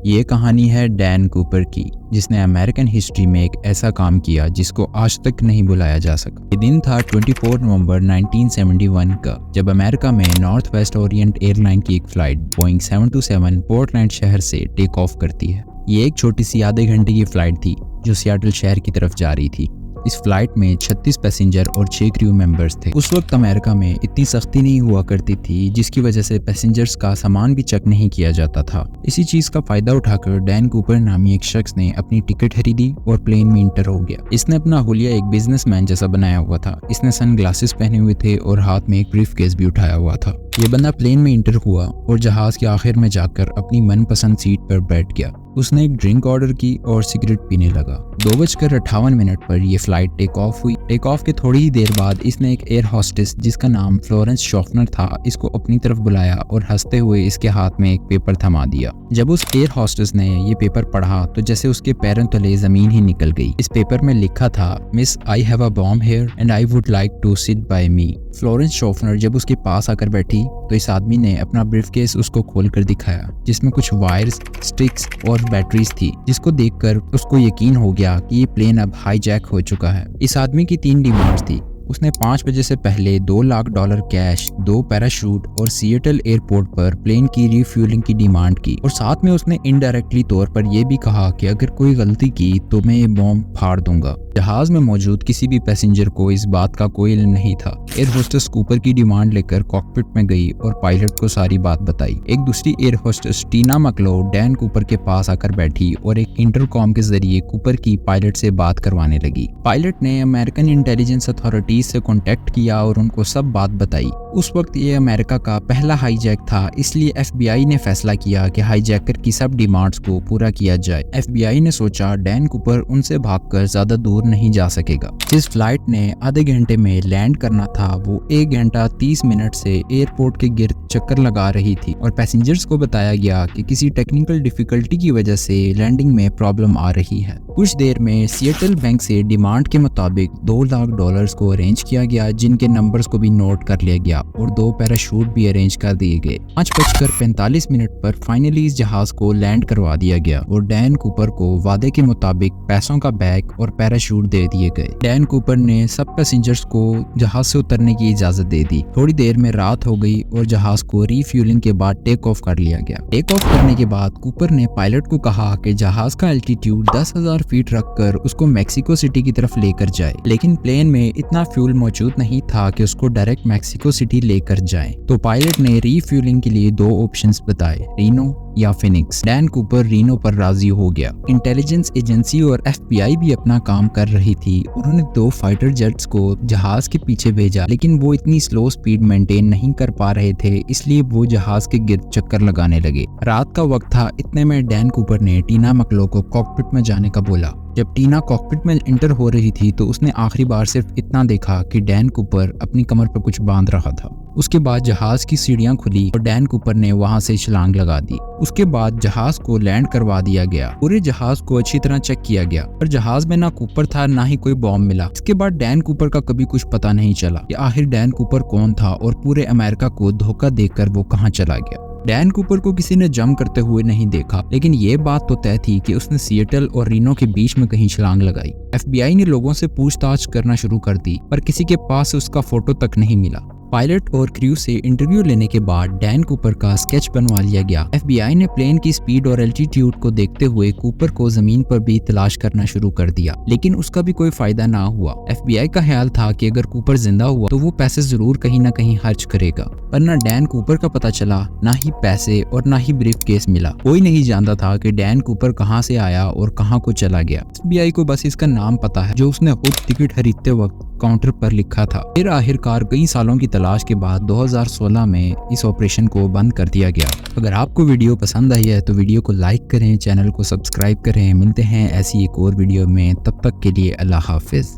ये कहानी है डैन कूपर की, जिसने अमेरिकन हिस्ट्री में एक ऐसा काम किया जिसको आज तक नहीं भुलाया जा सका। ये दिन था 24 नवंबर 1971 का, जब अमेरिका में नॉर्थ वेस्ट ओरिएंट एयरलाइन की एक फ्लाइट बोइंग 727 पोर्टलैंड शहर से टेक ऑफ करती है। ये एक छोटी सी आधे घंटे की फ्लाइट थी जो सियाटल शहर की तरफ जा रही थी। इस फ्लाइट में 36 पैसेंजर और 6 क्रू मेंबर्स थे। उस वक्त अमेरिका में इतनी सख्ती नहीं हुआ करती थी, जिसकी वजह से पैसेंजर्स का सामान भी चेक नहीं किया जाता था। इसी चीज का फायदा उठाकर डैन कूपर नामी एक शख्स ने अपनी टिकट खरीदी और प्लेन में इंटर हो गया। इसने अपना हुलिया एक बिजनेसमैन जैसा बनाया हुआ था। इसने सन ग्लासेस पहने हुए थे और हाथ में एक ब्रीफ केस भी उठाया हुआ था। ये बंदा प्लेन में इंटर हुआ और जहाज के आखिर में जाकर अपनी मनपसंद सीट पर बैठ गया। उसने एक ड्रिंक ऑर्डर की और सिगरेट पीने लगा। 2:58 पर यह फ्लाइट टेक ऑफ हुई। टेक ऑफ के थोड़ी ही देर बाद इसने एक एयर होस्टेस जिसका नाम फ्लोरेंस शॉफनर था, इसको अपनी तरफ बुलाया और हंसते हुए इसके हाथ में एक पेपर थमा दिया। जब उस एयर होस्टेस ने ये पेपर पढ़ा तो जैसे उसके पैरों तले जमीन ही निकल गई। इस पेपर में लिखा था, miss I have a bomb here and I would like to sit by me. Florence Schaffner जब उसके पास आकर बैठी तो इस आदमी ने अपना ब्रीफकेस उसको खोलकर दिखाया, जिसमें कुछ वायर्स, स्टिक्स और बैटरीज थी, जिसको देखकर उसको यकीन हो गया कि ये प्लेन अब हाईजैक हो चुका है। इस आदमी की 3 डिमांड्स थी। उसने 5 बजे से पहले $2 लाख कैश, 2 पैराशूट और सिएटल एयरपोर्ट पर प्लेन की रिफ्यूलिंग की डिमांड की। और साथ में उसने इनडायरेक्टली तौर पर यह भी कहा कि अगर कोई गलती की तो मैं ये बॉम्ब फाड़ दूंगा। जहाज में मौजूद किसी भी पैसेंजर को इस बात का कोई इल्म नहीं था। एयर होस्टेस कूपर की डिमांड लेकर कॉकपिट में गई और पायलट को सारी बात बताई। एक दूसरी एयर होस्टेस टीना मैक्लो डैन कूपर के पास आकर बैठी और एक इंटरकॉम के जरिए कूपर की पायलट से बात करवाने लगी। पायलट ने अमेरिकन इंटेलिजेंस अथॉरिटी से कांटेक्ट किया और उनको सब बात बताई। उस वक्त ये अमेरिका का पहला हाईजैक था, इसलिए FBI ने फैसला किया कि हाईजैकर की सब डिमांड्स को पूरा किया जाए। FBI ने सोचा डैन कूपर उनसे भागकर ज्यादा दूर नहीं जा सकेगा। जिस फ्लाइट ने आधे घंटे में लैंड करना था वो 1 घंटा 30 मिनट से एयरपोर्ट के गिर्द चक्कर लगा रही थी और पैसेंजर्स को बताया गया कि किसी टेक्निकल डिफिकल्टी की वजह से लैंडिंग में प्रॉब्लम आ रही है। कुछ देर में सिएटल बैंक से डिमांड के मुताबिक $2 लाख को अरेंज किया गया, जिनके नंबर्स को भी नोट कर लिया गया और 2 पैराशूट भी अरेंज कर दिए गए। 5:45 पर फाइनली इस जहाज को लैंड करवा दिया गया और डैन कूपर को वादे के मुताबिक पैसों का बैग और पैराशूट दे दिए गए। डैन कूपर ने सब पैसेंजर्स को जहाज से उतरने की इजाजत दे दी। थोड़ी देर में रात हो गई और जहाज को रिफ्यूलिंग के बाद टेक ऑफ कर लिया गया। टेक ऑफ करने के बाद कूपर ने पायलट को कहा कि जहाज का एल्टीट्यूड 10,000 फीट रखकर उसको मैक्सिको सिटी की तरफ लेकर जाए, लेकिन प्लेन में इतना फ्यूल मौजूद नहीं था कि उसको डायरेक्ट मैक्सिको सिटी लेकर जाए। तो पायलट ने रिफ्यूलिंग के लिए 2 ऑप्शंस बताए, रीनो या फिनिक्स। डैन कूपर रीनो पर राजी हो गया। इंटेलिजेंस एजेंसी और FBI भी अपना काम कर रही थी। उन्होंने 2 फाइटर जेट्स को जहाज के पीछे भेजा, लेकिन वो इतनी स्लो स्पीड मेंटेन नहीं कर पा रहे थे, इसलिए वो जहाज के गिर्द चक्कर लगाने लगे। रात का वक्त था। इतने में डैन कूपर ने टीना मैक्लो को कॉकपिट में जाने का बोला। जब टीना कॉकपिट में इंटर हो रही थी तो उसने आखिरी बार सिर्फ इतना देखा कि डैन कूपर अपनी कमर पर कुछ बांध रहा था। उसके बाद जहाज की सीढ़ियां खुली और डैन कूपर ने वहां से छलांग लगा दी। उसके बाद जहाज को लैंड करवा दिया गया। पूरे जहाज को अच्छी तरह चेक किया गया, पर जहाज में ना कूपर था ना ही कोई बॉम्ब मिला। इसके बाद डैन कूपर का कभी कुछ पता नहीं चला कि आखिर डैन कूपर कौन था और पूरे अमेरिका को धोखा देकर वो कहाँ चला गया। डैन कूपर को किसी ने जंप करते हुए नहीं देखा, लेकिन ये बात तो तय थी कि उसने सिएटल और रीनो के बीच में कहीं छलांग लगाई। FBI ने लोगों से पूछताछ करना शुरू कर दी, पर किसी के पास उसका फोटो तक नहीं मिला। पायलट और क्रू से इंटरव्यू लेने के बाद डैन कूपर का स्केच बनवा लिया गया। FBI ने प्लेन की स्पीड और एल्टीट्यूड को देखते हुए कूपर को जमीन पर भी तलाश करना शुरू कर दिया, लेकिन उसका भी कोई फायदा ना हुआ। FBI का ख्याल था कि अगर कूपर जिंदा हुआ तो वो पैसे जरूर कहीं ना कहीं खर्च करेगा, पर ना डैन कूपर का पता चला, ना ही पैसे और ना ही ब्रीफ केस मिला। कोई नहीं जानता था कि डैन कूपर कहाँ से आया और कहाँ को चला गया। FBI को बस इसका नाम पता है जो उसने खुद टिकट खरीदते वक्त काउंटर पर लिखा था। फिर आखिरकार कई सालों की तलाश के बाद 2016 में इस ऑपरेशन को बंद कर दिया गया। अगर आपको वीडियो पसंद आई है तो वीडियो को लाइक करें, चैनल को सब्सक्राइब करें। मिलते हैं ऐसी एक और वीडियो में, तब तक के लिए अल्लाह हाफिज।